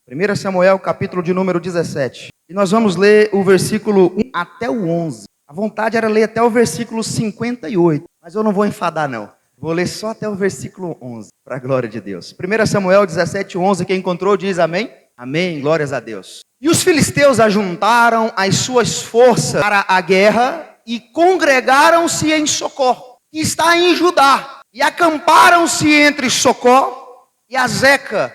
1 Samuel, capítulo de número 17. E nós vamos ler o versículo 1 até o 11. A vontade era ler até o versículo 58, mas eu não vou enfadar não. Vou ler só até o versículo 11, para a glória de Deus. 1 Samuel 17, 11, quem encontrou diz amém? Amém, glórias a Deus. E os filisteus ajuntaram as suas forças para a guerra e congregaram-se em Socó, que está em Judá, e acamparam-se entre Socó e Azeca,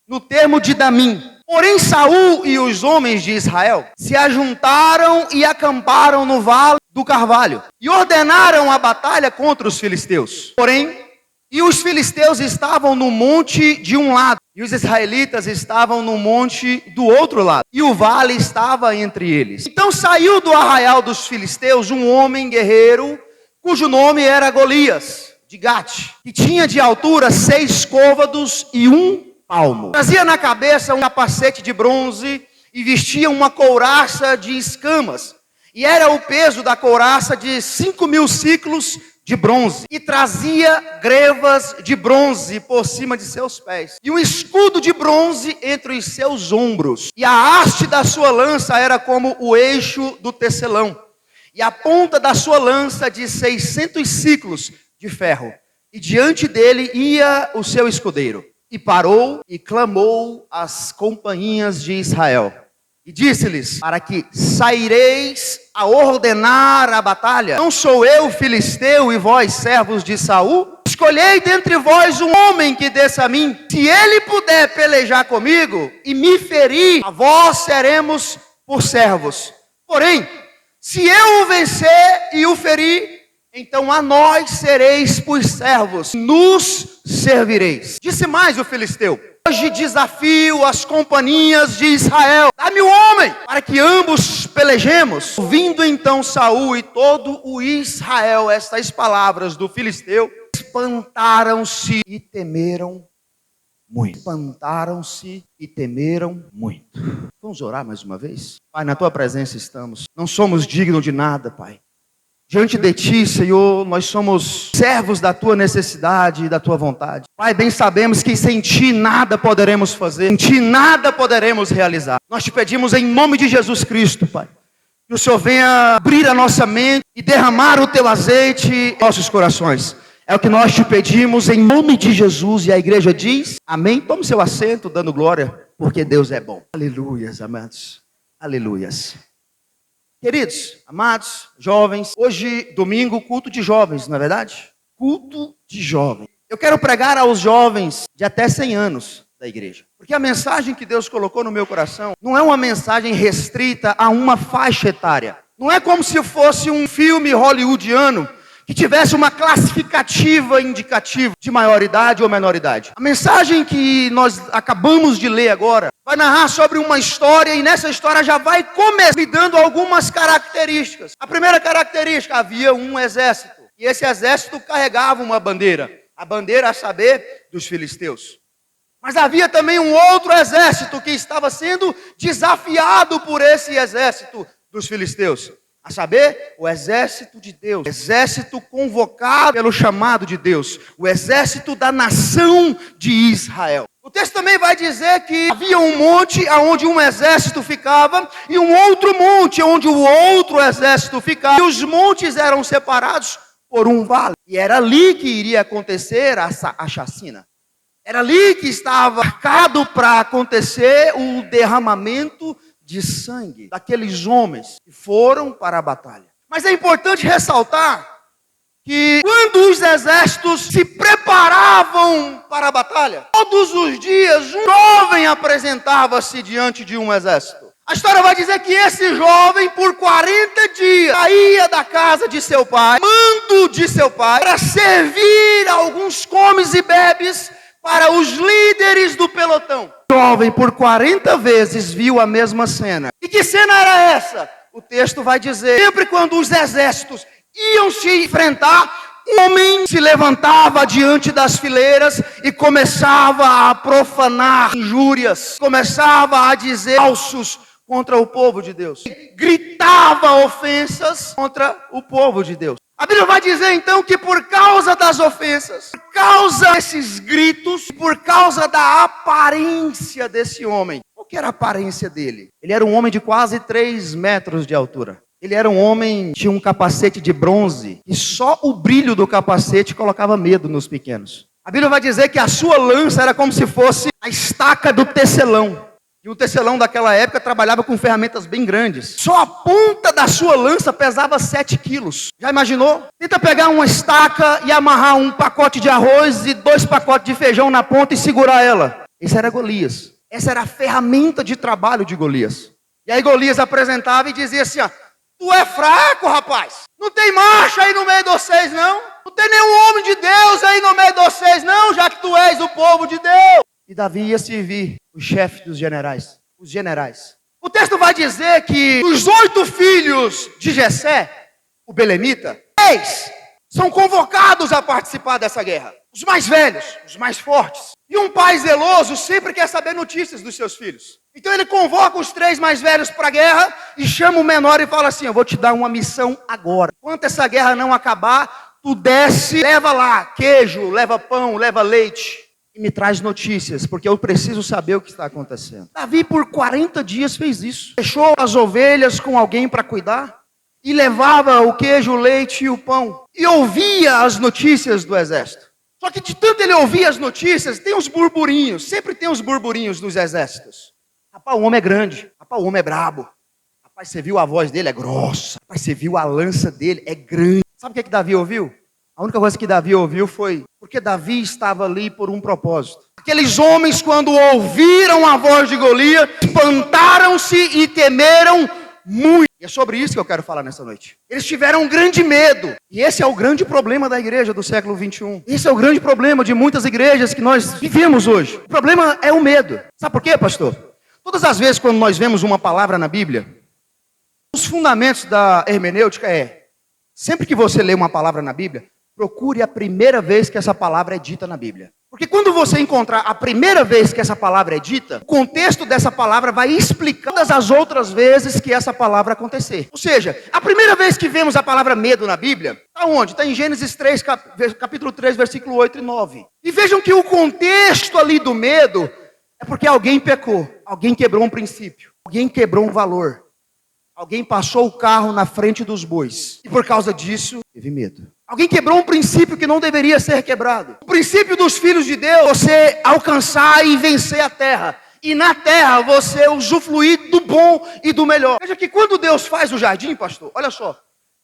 no termo de Damim. Porém Saul e os homens de Israel se ajuntaram e acamparam no vale do Carvalho, e ordenaram a batalha contra os filisteus. Porém, e os filisteus estavam no monte de um lado, e os israelitas estavam no monte do outro lado, e o vale estava entre eles. Então saiu do arraial dos filisteus um homem guerreiro, cujo nome era Golias, de Gate, que tinha de altura 6 côvados e 1 palmo. Trazia na cabeça um capacete de bronze e vestia uma couraça de escamas. E era o peso da couraça de 5.000 ciclos de bronze. E trazia grevas de bronze por cima de seus pés. E um escudo de bronze entre os seus ombros. E a haste da sua lança era como o eixo do tecelão. E a ponta da sua lança de 600 ciclos de ferro. E diante dele ia o seu escudeiro. E parou e clamou às companhias de Israel. E disse-lhes, para que saireis a ordenar a batalha. Não sou eu filisteu e vós servos de Saul? Escolhei dentre vós um homem que desça a mim. Se ele puder pelejar comigo e me ferir, a vós seremos por servos. Porém, se eu o vencer e o ferir, então a nós sereis por servos, nos servireis. Disse mais o filisteu, hoje desafio as companhias de Israel, dá-me um homem, para que ambos pelejemos. Ouvindo então Saul e todo o Israel estas palavras do filisteu, espantaram-se e temeram muito. Espantaram-se e temeram muito. Vamos orar mais uma vez? Pai, na tua presença estamos. Não somos dignos de nada, Pai. Diante de Ti, Senhor, nós somos servos da Tua necessidade e da Tua vontade. Pai, bem sabemos que sem Ti nada poderemos fazer, sem Ti nada poderemos realizar. Nós Te pedimos em nome de Jesus Cristo, Pai, que o Senhor venha abrir a nossa mente e derramar o Teu azeite em nossos corações. É o que nós Te pedimos em nome de Jesus. E a igreja diz, amém. Tome seu assento, dando glória, porque Deus é bom. Aleluias, amados. Aleluias. Queridos, amados, jovens, hoje, domingo, culto de jovens, não é verdade? Culto de jovens. Eu quero pregar aos jovens de até 100 anos da igreja. Porque a mensagem que Deus colocou no meu coração não é uma mensagem restrita a uma faixa etária. Não é como se fosse um filme hollywoodiano que tivesse uma classificativa indicativa de maioridade ou menoridade. A mensagem que nós acabamos de ler agora vai narrar sobre uma história, e nessa história já vai começar me dando algumas características. A primeira característica, havia um exército, e esse exército carregava uma bandeira, a bandeira a saber dos filisteus. Mas havia também um outro exército que estava sendo desafiado por esse exército dos filisteus. A saber, o exército de Deus, o exército convocado pelo chamado de Deus, o exército da nação de Israel. O texto também vai dizer que havia um monte onde um exército ficava e um outro monte onde o outro exército ficava. E os montes eram separados por um vale. E era ali que iria acontecer a chacina. Era ali que estava marcado para acontecer o derramamento de sangue daqueles homens que foram para a batalha. Mas é importante ressaltar que quando os exércitos se preparavam para a batalha, todos os dias um jovem apresentava-se diante de um exército. A história vai dizer que esse jovem, por 40 dias, saía da casa de seu pai, mando de seu pai, para servir alguns comes e bebes para os líderes do pelotão. O jovem por 40 vezes viu a mesma cena. E que cena era essa? O texto vai dizer, sempre quando os exércitos iam se enfrentar, um homem se levantava diante das fileiras e começava a profanar injúrias, começava a dizer falsos contra o povo de Deus, gritava ofensas contra o povo de Deus. A Bíblia vai dizer então que por causa das ofensas, por causa desses gritos, por causa da aparência desse homem, Qual que era a aparência dele? Ele era um homem de quase 3 metros de altura. Ele era um homem que tinha um capacete de bronze e só o brilho do capacete colocava medo nos pequenos. A Bíblia vai dizer que a sua lança era como se fosse a estaca do tecelão. E o tecelão daquela época trabalhava com ferramentas bem grandes. Só a ponta da sua lança pesava 7 quilos. Já imaginou? Tenta pegar uma estaca e amarrar um pacote de arroz e 2 pacotes de feijão na ponta e segurar ela. Esse era Golias. Essa era a ferramenta de trabalho de Golias. E aí Golias apresentava e dizia assim, ó, tu é fraco, rapaz. Não tem marcha aí no meio de vocês, não. Não tem nenhum homem de Deus aí no meio de vocês, não, já que tu és o povo de Deus. E Davi ia servir o chefe dos generais, os generais. O texto vai dizer que os 8 filhos de Jessé, o belemita, 6 são convocados a participar dessa guerra. Os mais velhos, os mais fortes. E um pai zeloso sempre quer saber notícias dos seus filhos. Então ele convoca os 3 mais velhos para a guerra e chama o menor e fala assim, eu vou te dar uma missão agora. Enquanto essa guerra não acabar, tu desce, leva lá queijo, leva pão, leva leite. E me traz notícias, porque eu preciso saber o que está acontecendo. Davi por 40 dias fez isso. Deixou as ovelhas com alguém para cuidar. E levava o queijo, o leite e o pão. E ouvia as notícias do exército. Só que de tanto ele ouvir as notícias, tem os burburinhos. Sempre tem os burburinhos dos exércitos. Rapaz, o homem é grande. Rapaz, o homem é brabo. Rapaz, você viu a voz dele? É grossa. Rapaz, você viu a lança dele? É grande. Sabe o que Davi ouviu? A única coisa que Davi ouviu foi porque Davi estava ali por um propósito. Aqueles homens, quando ouviram a voz de Golias, espantaram-se e temeram muito. E é sobre isso que eu quero falar nessa noite. Eles tiveram um grande medo. E esse é o grande problema da igreja do século 21. Esse é o grande problema de muitas igrejas que nós vivemos hoje. O problema é o medo. Sabe por quê, pastor? Todas as vezes quando nós vemos uma palavra na Bíblia, os fundamentos da hermenêutica sempre que você lê uma palavra na Bíblia, procure a primeira vez que essa palavra é dita na Bíblia. Porque quando você encontrar a primeira vez que essa palavra é dita, o contexto dessa palavra vai explicar todas as outras vezes que essa palavra acontecer. Ou seja, a primeira vez que vemos a palavra medo na Bíblia, está onde? Está em Gênesis 3, capítulo 3, versículo 8 e 9. E vejam que o contexto ali do medo é porque alguém pecou, alguém quebrou um princípio, alguém quebrou um valor, alguém passou o carro na frente dos bois. E por causa disso, teve medo. Alguém quebrou um princípio que não deveria ser quebrado. O princípio dos filhos de Deus, você alcançar e vencer a terra. E na terra você usufruir do bom e do melhor. Veja que quando Deus faz o jardim, pastor, olha só.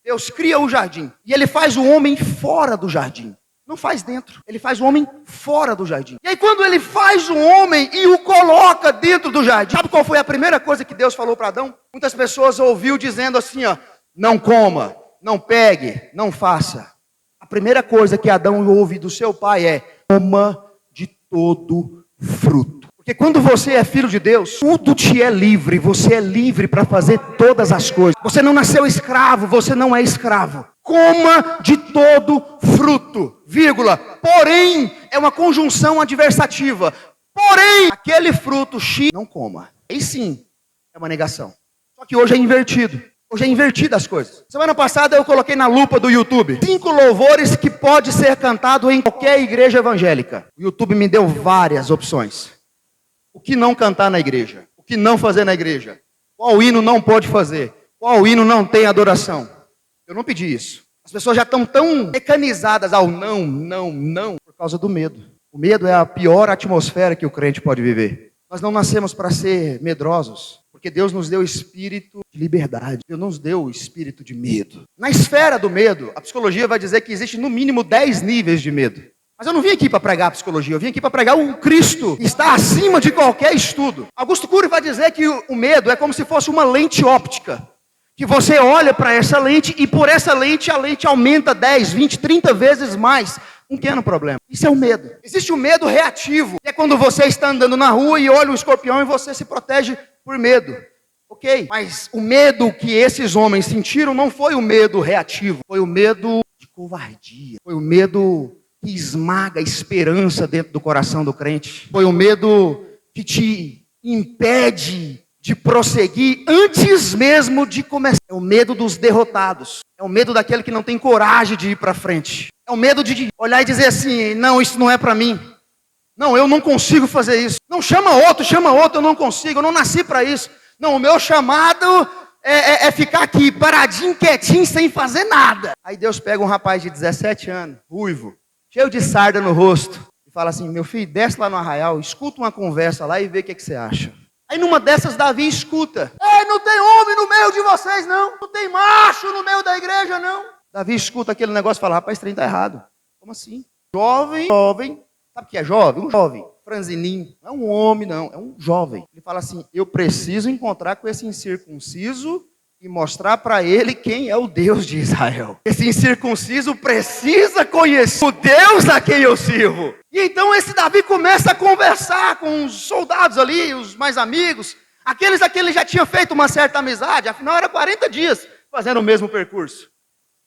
Deus cria o jardim. E ele faz o homem fora do jardim. Não faz dentro. Ele faz o homem fora do jardim. E aí quando ele faz o homem e o coloca dentro do jardim. Sabe qual foi a primeira coisa que Deus falou para Adão? Muitas pessoas ouviu dizendo assim, ó. Não coma, não pegue, não faça. A primeira coisa que Adão ouve do seu pai é: coma de todo fruto. Porque quando você é filho de Deus, tudo te é livre. Você é livre para fazer todas as coisas. Você não nasceu escravo, você não é escravo. Coma de todo fruto, vírgula. Porém, é uma conjunção adversativa. Porém, aquele fruto X não coma. Aí sim, é uma negação. Só que hoje é invertido. Hoje é invertido as coisas. Semana passada eu coloquei na lupa do YouTube 5 louvores que pode ser cantado em qualquer igreja evangélica. O YouTube me deu várias opções. O que não cantar na igreja? O que não fazer na igreja? Qual hino não pode fazer? Qual hino não tem adoração? Eu não pedi isso. As pessoas já estão tão mecanizadas ao não, não, não, por causa do medo. O medo é a pior atmosfera que o crente pode viver. Nós não nascemos para ser medrosos. Porque Deus nos deu espírito de liberdade. Deus nos deu o espírito de medo. Na esfera do medo, a psicologia vai dizer que existe no mínimo 10 níveis de medo. Mas eu não vim aqui para pregar a psicologia, eu vim aqui para pregar o Cristo, que está acima de qualquer estudo. Augusto Cury vai dizer que o medo é como se fosse uma lente óptica. Que você olha para essa lente e por essa lente a lente aumenta 10, 20, 30 vezes mais. Um pequeno problema. Isso é o medo. Existe o medo reativo, que é quando você está andando na rua e olha um escorpião e você se protege por medo. Ok? Mas o medo que esses homens sentiram não foi o medo reativo. Foi o medo de covardia. Foi o medo que esmaga a esperança dentro do coração do crente. Foi o medo que te impede de prosseguir antes mesmo de começar. É o medo dos derrotados. É o medo daquele que não tem coragem de ir para frente. É o medo de olhar e dizer assim, não, isso não é para mim. Não, eu não consigo fazer isso. Não, chama outro, eu não consigo, eu não nasci para isso. Não, o meu chamado é ficar aqui, paradinho, quietinho, sem fazer nada. Aí Deus pega um rapaz de 17 anos, ruivo, cheio de sarda no rosto, e fala assim, meu filho, desce lá no arraial, escuta uma conversa lá e vê o que você acha. Aí numa dessas Davi escuta, não tem homem no meio de vocês não, não tem macho no meio da igreja não. Davi escuta aquele negócio e fala, rapaz, esse trem tá errado. Como assim? Jovem, sabe o que é jovem? Um jovem, franzininho, não é um homem não, é um jovem. Ele fala assim, eu preciso encontrar com esse incircunciso e mostrar para ele quem é o Deus de Israel. Esse incircunciso precisa conhecer o Deus a quem eu sirvo. E então esse Davi começa a conversar com os soldados ali, os mais amigos, aqueles a quem ele já tinha feito uma certa amizade, afinal era 40 dias fazendo o mesmo percurso.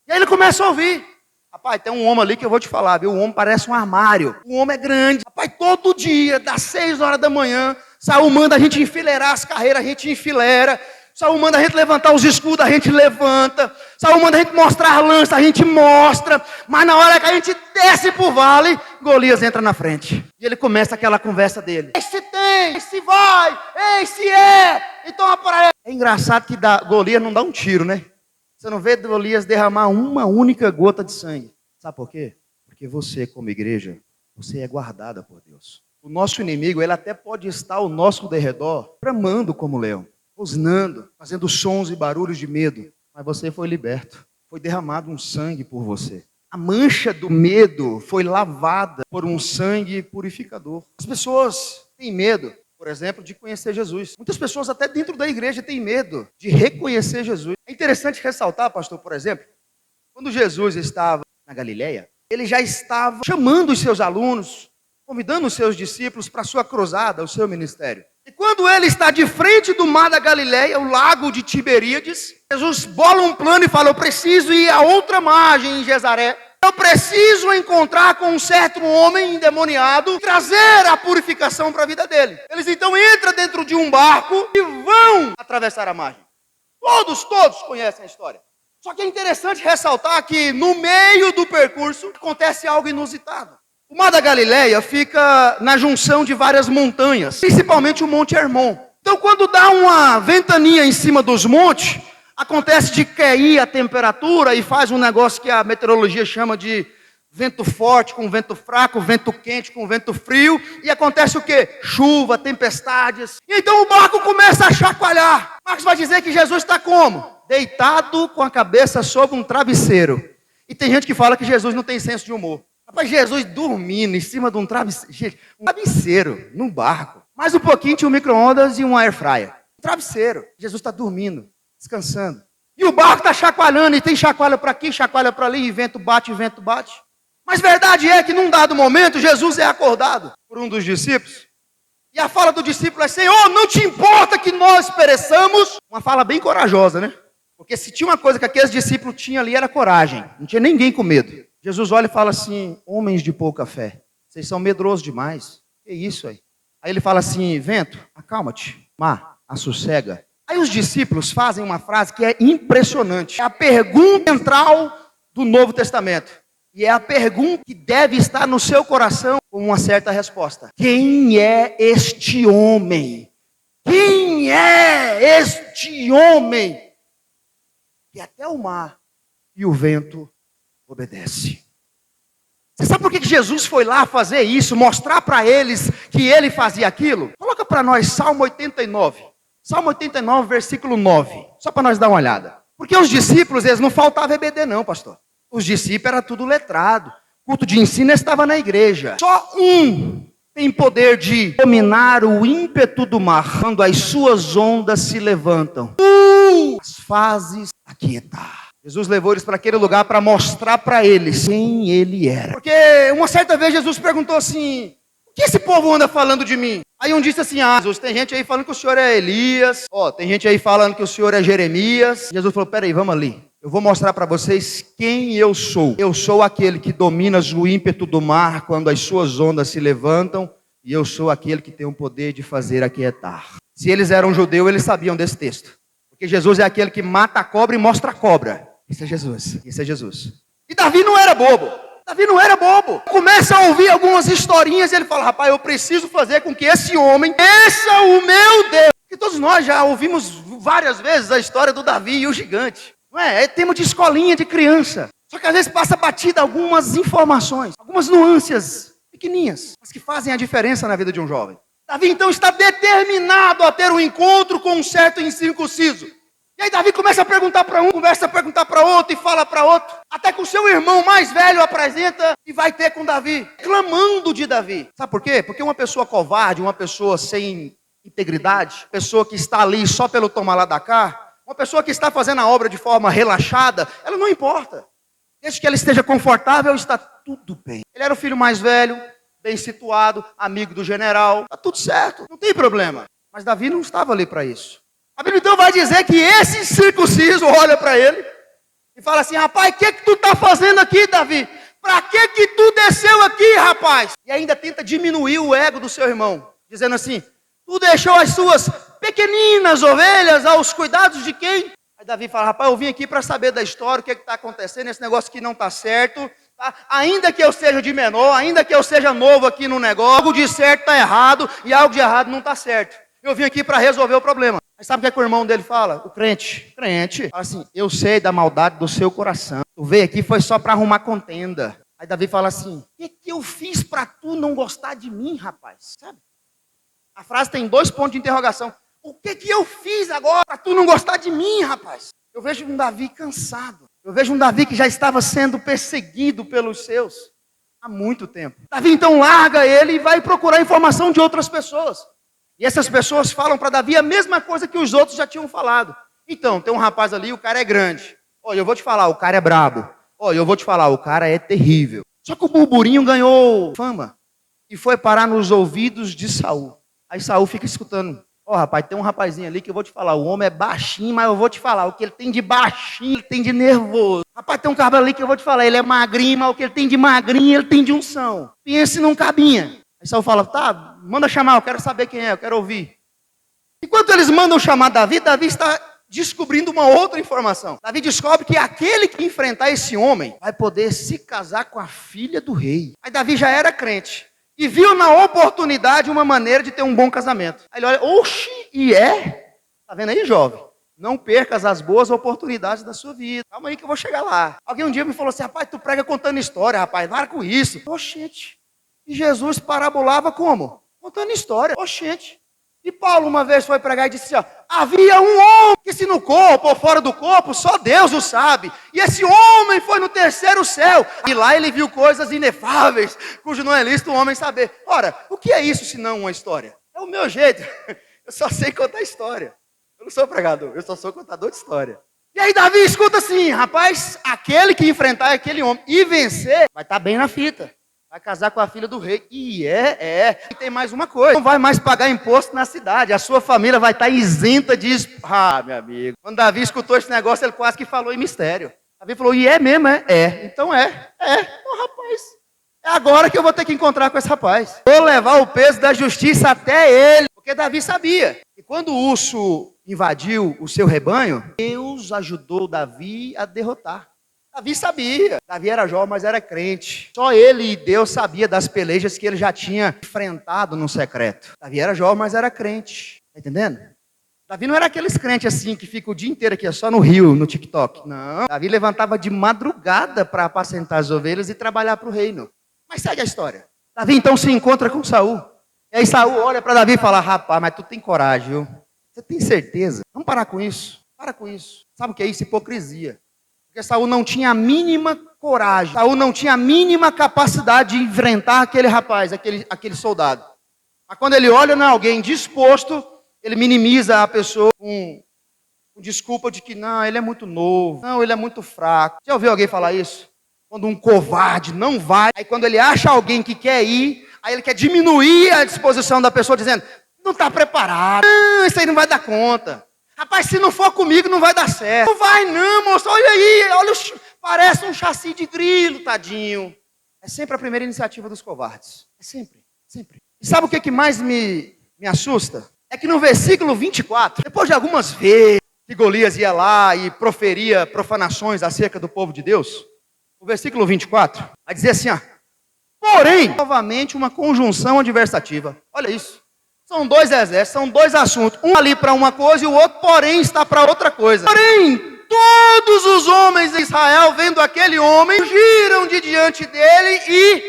E aí ele começa a ouvir. Rapaz, tem um homem ali que eu vou te falar, viu? O homem parece um armário. O homem é grande. Rapaz, todo dia, das 6 horas da manhã, Saul manda a gente enfileirar as carreiras, a gente enfileira. Saul manda a gente levantar os escudos, a gente levanta. Saul manda a gente mostrar a lança, a gente mostra. Mas na hora que a gente desce pro vale, Golias entra na frente. E ele começa aquela conversa dele. Esse tem, esse vai, esse é. Então aparece. É engraçado que Golias não dá um tiro, né? Você não vê Golias derramar uma única gota de sangue. Sabe por quê? Porque você, como igreja, você é guardada por Deus. O nosso inimigo, ele até pode estar ao nosso derredor, bramando como leão, rosnando, fazendo sons e barulhos de medo. Mas você foi liberto. Foi derramado um sangue por você. A mancha do medo foi lavada por um sangue purificador. As pessoas têm medo, por exemplo, de conhecer Jesus. Muitas pessoas até dentro da igreja têm medo de reconhecer Jesus. É interessante ressaltar, pastor, por exemplo, quando Jesus estava na Galileia, ele já estava chamando os seus alunos, convidando os seus discípulos para a sua cruzada, o seu ministério. E quando ele está de frente do mar da Galileia, o lago de Tiberíades, Jesus bola um plano e fala, eu preciso ir a outra margem em Gezaré. Eu preciso encontrar com um certo homem endemoniado, trazer a purificação para a vida dele. Eles então entram dentro de um barco e vão atravessar a margem. Todos conhecem a história. Só que é interessante ressaltar que no meio do percurso acontece algo inusitado. O mar da Galileia fica na junção de várias montanhas, principalmente o Monte Hermon. Então quando dá uma ventania em cima dos montes, acontece de cair a temperatura e faz um negócio que a meteorologia chama de vento forte com vento fraco, vento quente com vento frio. E acontece o quê? Chuva, tempestades. E então o barco começa a chacoalhar. Marcos vai dizer que Jesus está como? Deitado com a cabeça sobre um travesseiro. E tem gente que fala que Jesus não tem senso de humor. Rapaz, Jesus dormindo em cima de um travesseiro, num barco. Mais um pouquinho tinha um micro-ondas e um air fryer. Um travesseiro. Jesus está dormindo, descansando. E o barco está chacoalhando, e tem chacoalha para aqui, chacoalha para ali, e vento bate, vento bate. Mas verdade é que num dado momento, Jesus é acordado por um dos discípulos. E a fala do discípulo é, Senhor, não te importa que nós pereçamos? Uma fala bem corajosa, né? Porque se tinha uma coisa que aqueles discípulos tinham ali, era coragem. Não tinha ninguém com medo. Jesus olha e fala assim, homens de pouca fé, vocês são medrosos demais. Que isso aí? Aí ele fala assim, vento, acalma-te, mar, assossega. Aí os discípulos fazem uma frase que é impressionante. É a pergunta central do Novo Testamento. E é a pergunta que deve estar no seu coração com uma certa resposta. Quem é este homem? Quem é este homem? Que até o mar e o vento obedecem. Você sabe por que Jesus foi lá fazer isso? Mostrar para eles que ele fazia aquilo? Coloca para nós Salmo 89. Salmo 89, versículo 9. Só para nós dar uma olhada. Porque os discípulos, eles não faltavam EBD não, pastor. Os discípulos eram tudo letrado. O culto de ensino estava na igreja. Só um tem poder de dominar o ímpeto do mar quando as suas ondas se levantam. As fazes aquietar. Jesus levou eles para aquele lugar para mostrar para eles quem ele era. Porque uma certa vez Jesus perguntou assim, o que esse povo anda falando de mim? Aí um disse assim, Jesus, tem gente aí falando que o senhor é Elias. Tem gente aí falando que o senhor é Jeremias. Jesus falou, peraí, vamos ali. Eu vou mostrar para vocês quem eu sou. Eu sou aquele que domina o ímpeto do mar quando as suas ondas se levantam. E eu sou aquele que tem o poder de fazer aquietar. Se eles eram judeus, eles sabiam desse texto. Porque Jesus é aquele que mata a cobra e mostra a cobra. Isso é Jesus. Isso é Jesus. E Davi não era bobo. Davi não era bobo. Começa a ouvir algumas historinhas e ele fala, rapaz, eu preciso fazer com que esse homem mexa o meu Deus. Porque todos nós já ouvimos várias vezes a história do Davi e o gigante. Não é? É tema de escolinha de criança. Só que às vezes passa batida algumas informações, algumas nuances pequenininhas, mas que fazem a diferença na vida de um jovem. Davi então está determinado a ter um encontro com um certo incircunciso. E aí Davi começa a perguntar para um, começa a perguntar para outro e fala para outro. Até que o seu irmão mais velho apresenta e vai ter com Davi, clamando de Davi. Sabe por quê? Porque uma pessoa covarde, uma pessoa sem integridade, pessoa que está ali só pelo tomar lá da cá, uma pessoa que está fazendo a obra de forma relaxada, ela não importa. Desde que ela esteja confortável, está tudo bem. Ele era o filho mais velho, bem situado, amigo do general, está tudo certo, não tem problema. Mas Davi não estava ali para isso. A Bíblia então vai dizer que esse circunciso olha para ele e fala assim, rapaz, o que tu está fazendo aqui, Davi? Para que tu desceu aqui, rapaz? E ainda tenta diminuir o ego do seu irmão, dizendo assim, tu deixou as suas pequeninas ovelhas aos cuidados de quem? Aí Davi fala, rapaz, eu vim aqui para saber da história, o que está acontecendo, esse negócio que não está certo. Tá? Ainda que eu seja de menor, ainda que eu seja novo aqui no negócio, algo de certo está errado e algo de errado não está certo. Eu vim aqui para resolver o problema. Mas sabe o que o irmão dele fala? O crente, fala assim, eu sei da maldade do seu coração. Tu veio aqui foi só para arrumar contenda. Aí Davi fala assim, o que eu fiz para tu não gostar de mim, rapaz? Sabe? A frase tem 2 pontos de interrogação. O que eu fiz agora para tu não gostar de mim, rapaz? Eu vejo um Davi cansado. Eu vejo um Davi que já estava sendo perseguido pelos seus há muito tempo. Davi então larga ele e vai procurar informação de outras pessoas. E essas pessoas falam para Davi a mesma coisa que os outros já tinham falado. Então, tem um rapaz ali, o cara é grande. Olha, eu vou te falar, o cara é brabo. Olha, eu vou te falar, o cara é terrível. Só que o burburinho ganhou fama e foi parar nos ouvidos de Saul. Aí Saul fica escutando. Ó, rapaz, tem um rapazinho ali que eu vou te falar. O homem é baixinho, mas eu vou te falar. O que ele tem de baixinho, ele tem de nervoso. Rapaz, tem um cabra ali que eu vou te falar. Ele é magrinho, mas o que ele tem de magrinho, ele tem de unção. Pense num cabinha. Aí Saul fala, tá, manda chamar, eu quero saber quem é, eu quero ouvir. Enquanto eles mandam chamar Davi, Davi está descobrindo uma outra informação. Davi descobre que aquele que enfrentar esse homem vai poder se casar com a filha do rei. Aí Davi já era crente. E viu na oportunidade uma maneira de ter um bom casamento. Aí ele olha, oxi, e é? Tá vendo aí, jovem? Não percas as boas oportunidades da sua vida. Calma aí que eu vou chegar lá. Alguém um dia me falou assim, rapaz, tu prega contando história, rapaz, para com isso. Oxente. E Jesus parabolava como? Contando história. Oxente. E Paulo uma vez foi pregar e disse assim, ó, havia um homem que se no corpo ou fora do corpo, só Deus o sabe. E esse homem foi no 3º céu. E lá ele viu coisas inefáveis, cujo não é lícito o homem saber. Ora, o que é isso senão uma história? É o meu jeito. Eu só sei contar história. Eu não sou pregador, eu só sou contador de história. E aí Davi escuta assim, rapaz, aquele que enfrentar aquele homem e vencer, vai estar bem na fita. Vai casar com a filha do rei. E E tem mais uma coisa. Não vai mais pagar imposto na cidade. A sua família vai estar isenta de... Ah, meu amigo. Quando Davi escutou esse negócio, ele quase que falou em mistério. Davi falou, e é mesmo, é? É. Então é. Ô, rapaz. É agora que eu vou ter que encontrar com esse rapaz. Vou levar o peso da justiça até ele. Porque Davi sabia. E quando o urso invadiu o seu rebanho, Deus ajudou Davi a derrotar. Davi sabia, Davi era jovem, mas era crente. Só ele e Deus sabia das pelejas que ele já tinha enfrentado no secreto. Davi era jovem, mas era crente. Tá entendendo? Davi não era aqueles crentes assim que ficam o dia inteiro aqui só no rio, no TikTok. Não. Davi levantava de madrugada para apacentar as ovelhas e trabalhar para o reino. Mas segue a história. Davi então se encontra com Saul. E aí Saul olha para Davi e fala, rapaz, mas tu tem coragem, viu? Você tem certeza? Vamos parar com isso. Para com isso. Sabe o que é isso? Hipocrisia. Porque Saul não tinha a mínima coragem, Saul não tinha a mínima capacidade de enfrentar aquele rapaz, aquele soldado. Mas quando ele olha em alguém disposto, ele minimiza a pessoa com desculpa de que não, ele é muito novo, não, ele é muito fraco. Já ouviu alguém falar isso? Quando um covarde não vai, aí quando ele acha alguém que quer ir, aí ele quer diminuir a disposição da pessoa, dizendo, não está preparado, isso aí não vai dar conta. Rapaz, se não for comigo, não vai dar certo. Não vai não, moço. Olha aí, olha, parece um chassi de grilo, tadinho. É sempre a primeira iniciativa dos covardes. É sempre, sempre. E sabe o que mais me assusta? É que no versículo 24, depois de algumas vezes que Golias ia lá e proferia profanações acerca do povo de Deus, o versículo 24, vai dizer assim, ó. Porém, novamente uma conjunção adversativa. Olha isso. São dois exércitos, são dois assuntos. Um ali para uma coisa e o outro, porém, está para outra coisa. Porém, todos os homens de Israel, vendo aquele homem, fugiram de diante dele e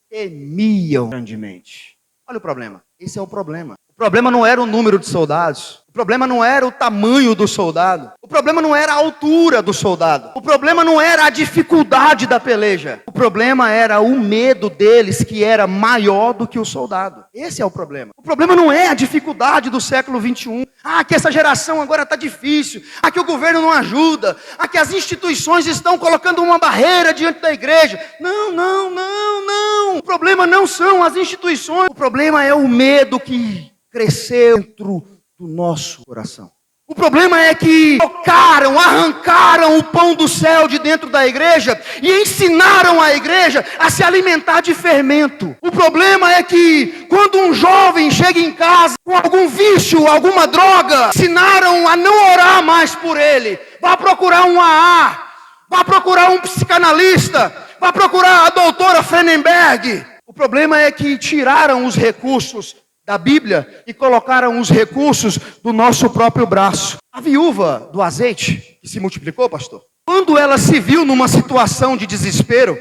temiam grandemente. Olha o problema. Esse é o problema. O problema não era o número de soldados. O problema não era o tamanho do soldado. O problema não era a altura do soldado. O problema não era a dificuldade da peleja. O problema era o medo deles, que era maior do que o soldado. Esse é o problema. O problema não é a dificuldade do século 21. Que essa geração agora está difícil. Que o governo não ajuda. Que as instituições estão colocando uma barreira diante da igreja. Não, não, não, não. O problema não são as instituições. O problema é o medo que cresceu dentro do nosso coração. O problema é que arrancaram o pão do céu de dentro da igreja e ensinaram a igreja a se alimentar de fermento. O problema é que quando um jovem chega em casa com algum vício, alguma droga, ensinaram a não orar mais por ele. Vá procurar um AA, vá procurar um psicanalista, vá procurar a doutora Frenenberg. O problema é que tiraram os recursos da Bíblia e colocaram os recursos do nosso próprio braço. A viúva do azeite, que se multiplicou, pastor, quando ela se viu numa situação de desespero,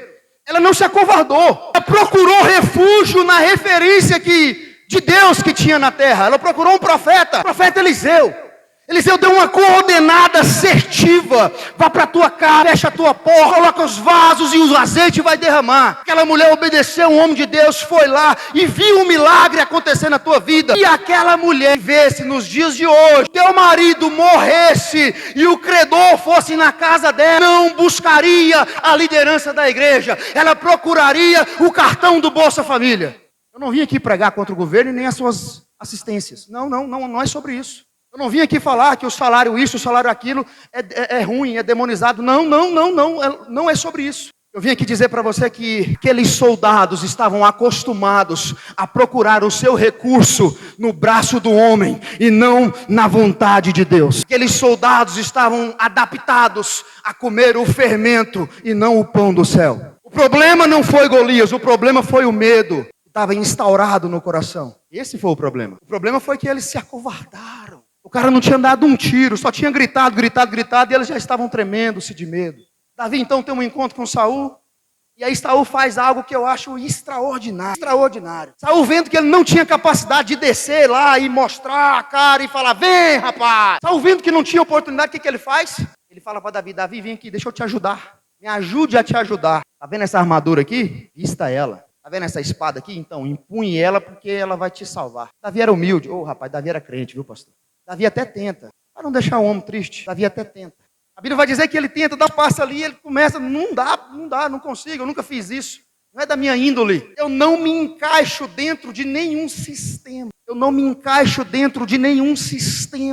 ela não se acovardou. Ela procurou refúgio na referência de Deus que tinha na terra. Ela procurou um profeta, o profeta Eliseu. Eliseu deu uma coordenada assertiva. Vá para a tua casa, fecha a tua porta, coloca os vasos e o azeite vai derramar. Aquela mulher obedeceu, um homem de Deus foi lá e viu um milagre acontecer na tua vida. E aquela mulher vê-se nos dias de hoje, teu marido morresse e o credor fosse na casa dela, não buscaria a liderança da igreja, ela procuraria o cartão do Bolsa Família. Eu não vim aqui pregar contra o governo e nem as suas assistências. Não é sobre isso. Eu não vim aqui falar que o salário isso, o salário aquilo é ruim, é demonizado. Não é sobre isso. Eu vim aqui dizer para você que aqueles soldados estavam acostumados a procurar o seu recurso no braço do homem e não na vontade de Deus. Aqueles soldados estavam adaptados a comer o fermento e não o pão do céu. O problema não foi Golias, o problema foi o medo que estava instaurado no coração. Esse foi o problema. O problema foi que eles se acovardaram. O cara não tinha dado um tiro, só tinha gritado, e eles já estavam tremendo-se de medo. Davi então tem um encontro com Saul, e aí Saul faz algo que eu acho extraordinário. Saul vendo que ele não tinha capacidade de descer lá e mostrar a cara e falar, vem rapaz. Saul vendo que não tinha oportunidade, o que ele faz? Ele fala para Davi, Davi vem aqui, deixa eu te ajudar. Me ajude a te ajudar. Tá vendo essa armadura aqui? Vista ela. Tá vendo essa espada aqui? Então, empunhe ela porque ela vai te salvar. Davi era humilde. Rapaz, Davi era crente, viu pastor? Davi até tenta, para não deixar o homem triste, Davi até tenta. A Bíblia vai dizer que ele tenta, dá um passo ali, ele começa, não dá, não consigo, eu nunca fiz isso. Não é da minha índole. Eu não me encaixo dentro de nenhum sistema. O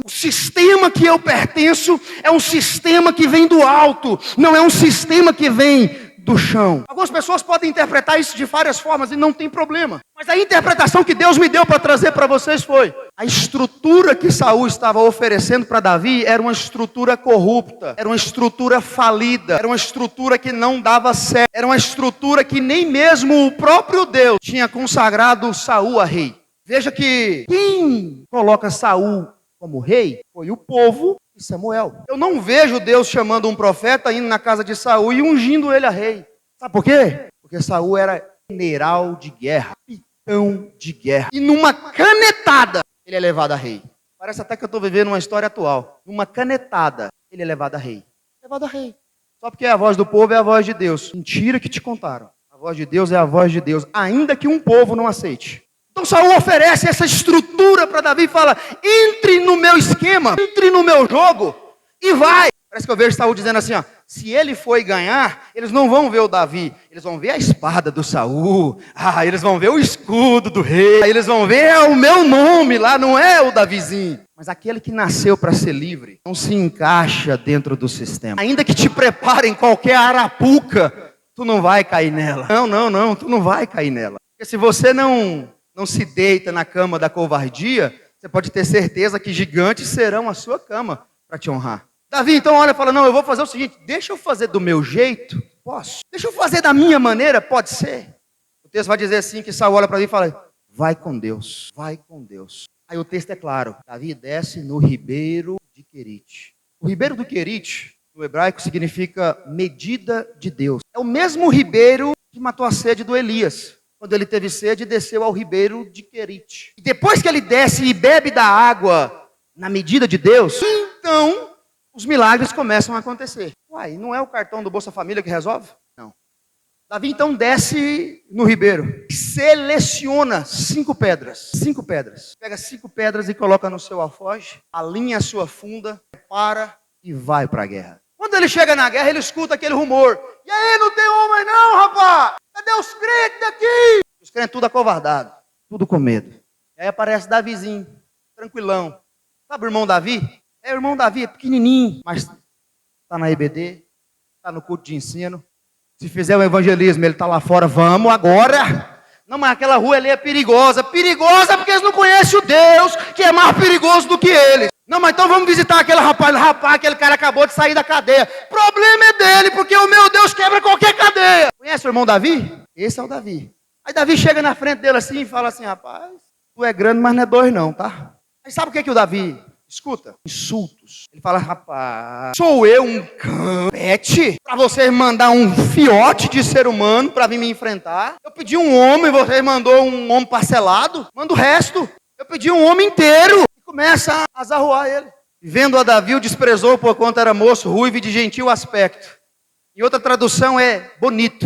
sistema que eu pertenço é um sistema que vem do alto, não é um sistema que vem do chão. Algumas pessoas podem interpretar isso de várias formas e não tem problema. Mas a interpretação que Deus me deu para trazer para vocês foi: a estrutura que Saul estava oferecendo para Davi era uma estrutura corrupta, era uma estrutura falida, era uma estrutura que não dava certo, era uma estrutura que nem mesmo o próprio Deus tinha consagrado Saul a rei. Veja que quem coloca Saul como rei foi o povo e Samuel. Eu não vejo Deus chamando um profeta, indo na casa de Saul e ungindo ele a rei. Sabe por quê? Porque Saul era general de guerra, capitão de guerra. E numa canetada, ele é levado a rei. Parece até que eu estou vivendo uma história atual. Numa canetada, ele é levado a rei. Levado a rei. Só porque a voz do povo é a voz de Deus. Mentira que te contaram. A voz de Deus é a voz de Deus, ainda que um povo não aceite. Então Saul oferece essa estrutura para Davi e fala: entre no meu esquema, entre no meu jogo e vai. Parece que eu vejo Saul dizendo assim, ó, se ele for ganhar, eles não vão ver o Davi, eles vão ver a espada do Saul, eles vão ver o escudo do rei, eles vão ver o meu nome lá, não é o Davizinho. Mas aquele que nasceu para ser livre não se encaixa dentro do sistema. Ainda que te preparem qualquer arapuca, tu não vai cair nela. Não, tu não vai cair nela. Porque se você não se deita na cama da covardia, você pode ter certeza que gigantes serão a sua cama para te honrar. Davi então olha e fala: não, eu vou fazer o seguinte, deixa eu fazer do meu jeito, Posso. Deixa eu fazer da minha maneira, pode ser. O texto vai dizer assim, que Saul olha para mim e fala, vai com Deus, vai com Deus. Aí o texto é claro, Davi desce no ribeiro de Querite. O ribeiro do Querite, no hebraico, significa medida de Deus. É o mesmo ribeiro que matou a sede do Elias. Quando ele teve sede, desceu ao ribeiro de Querite. E depois que ele desce e bebe da água na medida de Deus, então os milagres começam a acontecer. Uai, não é o cartão do Bolsa Família que resolve? Não. Davi então desce no ribeiro, seleciona 5 pedras. 5 pedras. Pega 5 pedras e coloca no seu alfoge, alinha a sua funda, prepara e vai para a guerra. Quando ele chega na guerra, ele escuta aquele rumor. E aí, não tem homem não, rapaz? Cadê os crentes daqui? Os crentes tudo acovardado, tudo com medo. E aí aparece Davizinho, tranquilão. Sabe o irmão Davi? É o irmão Davi, é pequenininho, mas está na EBD, está no culto de ensino. Se fizer o evangelismo, ele está lá fora, vamos agora. Não, mas aquela rua ali é perigosa. Perigosa porque eles não conhecem o Deus, que é mais perigoso do que eles. Não, mas então vamos visitar aquele rapaz. Rapaz, aquele cara acabou de sair da cadeia. Problema é dele, porque o meu Deus quebra qualquer cadeia. Conhece o irmão Davi? Esse é o Davi. Aí Davi chega na frente dele assim e fala assim, rapaz, tu é grande, mas não é 2 não, tá? Aí sabe o que o Davi escuta? Insultos. Ele fala, rapaz, sou eu um pet para vocês mandar um fiote de ser humano para vir me enfrentar? Eu pedi um homem, vocês mandou um homem parcelado? Manda o resto. Eu pedi um homem inteiro. E começa a azarroar ele. Vendo a Davi, o desprezou por quanto era moço, ruivo e de gentil aspecto. Em outra tradução é bonito.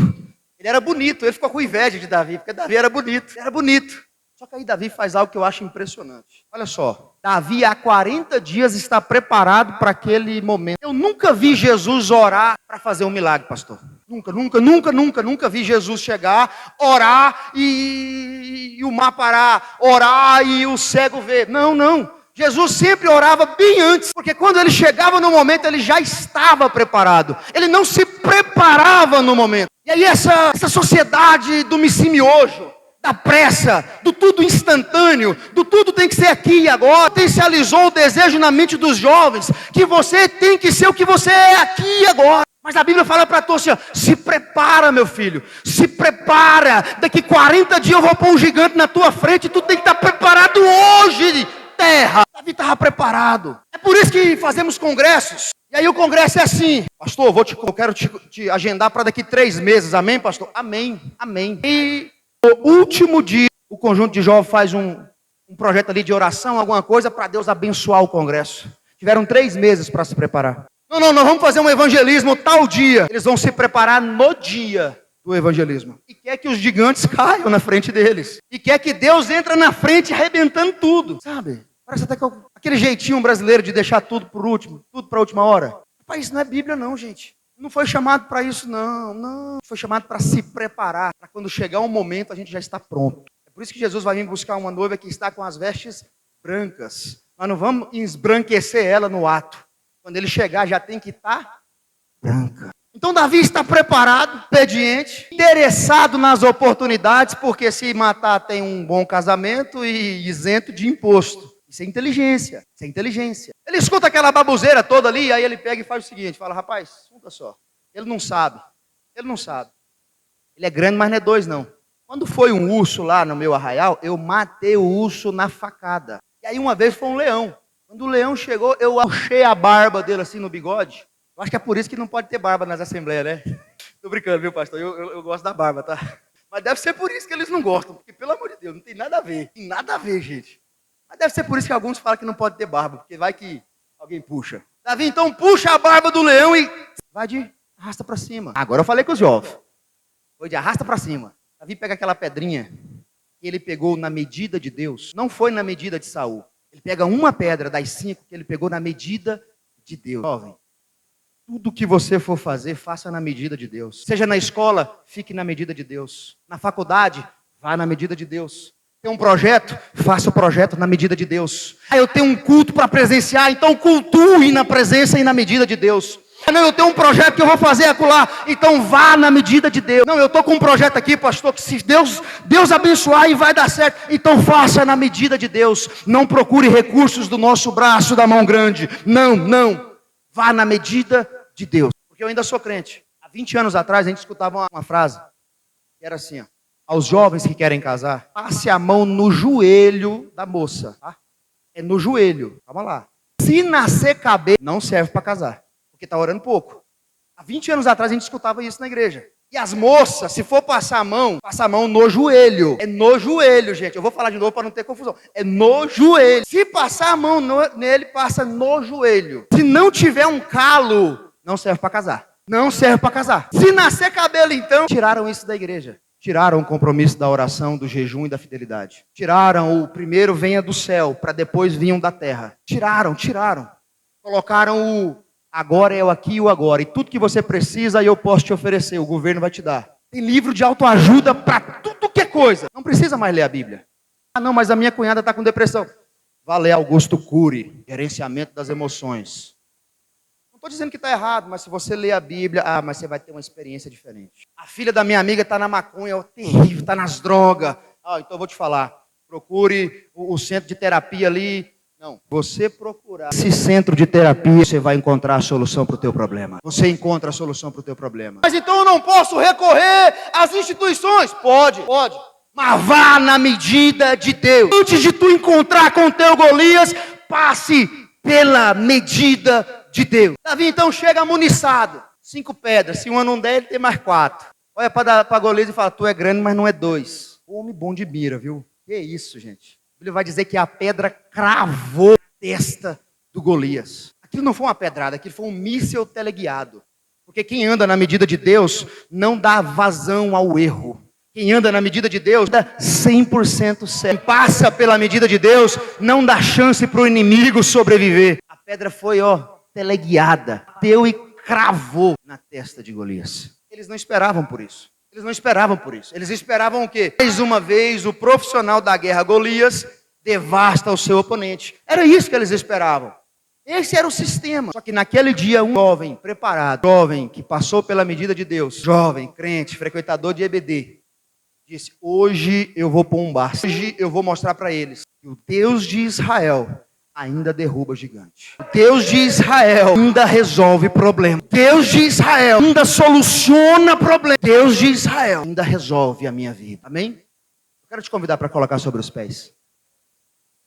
Ele era bonito, ele ficou com inveja de Davi, porque Davi era bonito. Ele era bonito. Só que aí Davi faz algo que eu acho impressionante. Olha só, Davi há 40 dias está preparado para aquele momento. Eu nunca vi Jesus orar para fazer um milagre, pastor. Nunca vi Jesus chegar, orar e o mar parar, orar e o cego ver. Não. Jesus sempre orava bem antes, porque quando ele chegava no momento, ele já estava preparado. Ele não se preparava no momento. E aí essa sociedade do micimiojo, da pressa, do tudo instantâneo, do tudo tem que ser aqui e agora, potencializou o desejo na mente dos jovens, que você tem que ser o que você é aqui e agora. Mas a Bíblia fala para todos assim, ó, se prepara meu filho, se prepara, daqui 40 dias eu vou pôr um gigante na tua frente, tu tem que estar preparado hoje, terra. Davi estava preparado. É por isso que fazemos congressos. E aí o congresso é assim, pastor, eu quero te agendar para daqui 3 meses, amém pastor? Amém. E no último dia, o conjunto de jovens faz um projeto ali de oração, alguma coisa, para Deus abençoar o congresso. Tiveram 3 meses para se preparar. Não, nós vamos fazer um evangelismo tal dia. Eles vão se preparar no dia do evangelismo. E quer que os gigantes caiam na frente deles. E quer que Deus entre na frente arrebentando tudo. Sabe? Parece até que aquele jeitinho brasileiro de deixar tudo por último, tudo para a última hora. Rapaz, isso não é Bíblia não, gente. Não foi chamado para isso, não. Foi chamado para se preparar, para quando chegar um momento a gente já está pronto. É por isso que Jesus vai vir buscar uma noiva que está com as vestes brancas. Nós não vamos esbranquecer ela no ato. Quando ele chegar já tem que estar branca. Então Davi está preparado, obediente, interessado nas oportunidades, porque se matar tem um bom casamento e isento de imposto. Isso é inteligência. Ele escuta aquela baboseira toda ali, aí ele pega e faz o seguinte, fala, rapaz, escuta só, ele não sabe. Ele é grande, mas não é 2 não. Quando foi um urso lá no meu arraial, eu matei o urso na facada. E aí uma vez foi um leão. Quando o leão chegou, eu puxei a barba dele assim no bigode. Eu acho que é por isso que não pode ter barba nas assembleias, né? Tô brincando, viu, pastor? Eu gosto da barba, tá? Mas deve ser por isso que eles não gostam, porque pelo amor de Deus, não tem nada a ver. Tem nada a ver, gente. Mas deve ser por isso que alguns falam que não pode ter barba, porque vai que alguém puxa. Davi, então, puxa a barba do leão e vai de arrasta para cima. Agora eu falei com os jovens. Foi de arrasta para cima. Davi pega aquela pedrinha que ele pegou na medida de Deus. Não foi na medida de Saul. Ele pega uma pedra das 5 que ele pegou na medida de Deus. Jovem, tudo que você for fazer, faça na medida de Deus. Seja na escola, fique na medida de Deus. Na faculdade, vá na medida de Deus. Tem um projeto, faça o projeto na medida de Deus. Eu tenho um culto para presenciar, então cultue na presença e na medida de Deus. Não, eu tenho um projeto que eu vou fazer acolá, então vá na medida de Deus. Não, eu estou com um projeto aqui, pastor, que se Deus abençoar e vai dar certo, então faça na medida de Deus. Não procure recursos do nosso braço, da mão grande. Não. Vá na medida de Deus. Porque eu ainda sou crente. Há 20 anos atrás, a gente escutava uma frase, que era assim, ó, aos jovens que querem casar, passe a mão no joelho da moça, tá? É no joelho, calma lá. Se nascer cabelo, não serve para casar, porque está orando pouco. Há 20 anos atrás, a gente escutava isso na igreja. E as moças, se for passar a mão, passa a mão no joelho. É no joelho, gente. Eu vou falar de novo para não ter confusão. É no joelho. Se passar a mão nele, passa no joelho. Se não tiver um calo, não serve para casar. Não serve para casar. Se nascer cabelo, então, tiraram isso da igreja. Tiraram o compromisso da oração, do jejum e da fidelidade. Tiraram o primeiro venha do céu, para depois vinham da terra. Tiraram. Colocaram o agora é o aqui e o agora. E tudo que você precisa, eu posso te oferecer. O governo vai te dar. Tem livro de autoajuda para tudo que é coisa. Não precisa mais ler a Bíblia. Ah, não, mas a minha cunhada está com depressão. Vá ler Augusto Cury, Gerenciamento das Emoções. Não estou dizendo que está errado, mas se você ler a Bíblia, mas você vai ter uma experiência diferente. A filha da minha amiga está na maconha, terrível, está nas drogas. Então eu vou te falar. Procure o centro de terapia ali. Não, você procurar esse centro de terapia, você vai encontrar a solução para o teu problema. Você encontra a solução para o teu problema. Mas então eu não posso recorrer às instituições? Pode. Mas vá na medida de Deus. Antes de tu encontrar com o teu Golias, passe pela medida de Deus. Davi então chega amuniçado. 5 pedras, se uma não der, ele tem mais 4. Olha para Golias e fala, tu é grande, mas não é 2. Homem bom de mira, viu? Que isso, gente. Ele vai dizer que a pedra cravou a testa do Golias. Aquilo não foi uma pedrada, aquilo foi um míssil teleguiado. Porque quem anda na medida de Deus não dá vazão ao erro. Quem anda na medida de Deus dá 100% certo. Quem passa pela medida de Deus não dá chance para o inimigo sobreviver. A pedra foi, teleguiada. Bateu e cravou na testa de Golias. Eles não esperavam por isso. Eles esperavam o quê? Mais uma vez, o profissional da guerra Golias devasta o seu oponente. Era isso que eles esperavam. Esse era o sistema. Só que naquele dia, um jovem preparado, jovem que passou pela medida de Deus, jovem, crente, frequentador de EBD, disse, hoje eu vou pôr um basta. Hoje eu vou mostrar para eles que o Deus de Israel ainda derruba gigante. O Deus de Israel ainda resolve problema. Deus de Israel ainda soluciona problema. Deus de Israel ainda resolve a minha vida. Amém? Eu quero te convidar para colocar sobre os pés.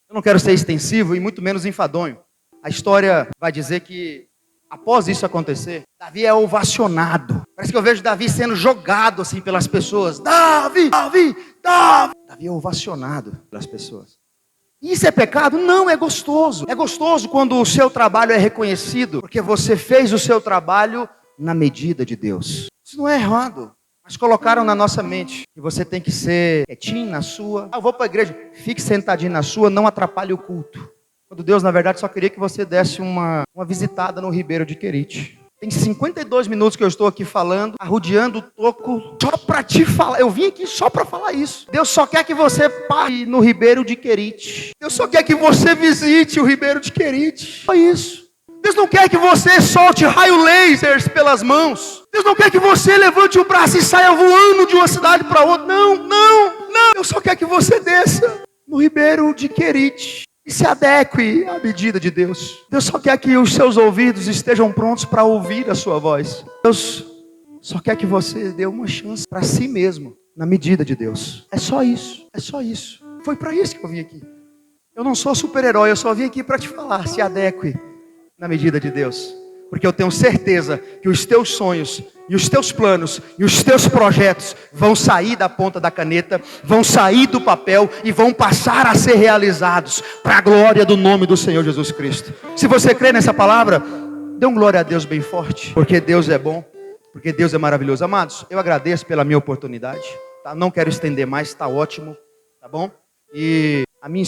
Eu não quero ser extensivo e muito menos enfadonho. A história vai dizer que após isso acontecer, Davi é ovacionado. Parece que eu vejo Davi sendo jogado assim pelas pessoas. Davi! Davi é ovacionado pelas pessoas. Isso é pecado? Não, é gostoso. É gostoso quando o seu trabalho é reconhecido, porque você fez o seu trabalho na medida de Deus. Isso não é errado. Mas colocaram na nossa mente que você tem que ser quietinho na sua. Eu vou para a igreja, fique sentadinho na sua, não atrapalhe o culto. Quando Deus, na verdade, só queria que você desse uma visitada no Ribeiro de Querite. Tem 52 minutos que eu estou aqui falando, arrodeando o toco, só para te falar. Eu vim aqui só para falar isso. Deus só quer que você pare no Ribeiro de Querite. Deus só quer que você visite o Ribeiro de Querite. Só isso. Deus não quer que você solte raio lasers pelas mãos. Deus não quer que você levante o braço e saia voando de uma cidade para outra. Não. Deus só quer que você desça no Ribeiro de Querite e se adeque à medida de Deus. Deus só quer que os seus ouvidos estejam prontos para ouvir a sua voz. Deus só quer que você dê uma chance para si mesmo, na medida de Deus. É só isso. Foi para isso que eu vim aqui. Eu não sou super-herói, eu só vim aqui para te falar, se adeque na medida de Deus. Porque eu tenho certeza que os teus sonhos, e os teus planos, e os teus projetos vão sair da ponta da caneta, vão sair do papel e vão passar a ser realizados para a glória do nome do Senhor Jesus Cristo. Se você crê nessa palavra, dê um glória a Deus bem forte, porque Deus é bom, porque Deus é maravilhoso. Amados, eu agradeço pela minha oportunidade, tá? Não quero estender mais, está ótimo, tá bom? E a minha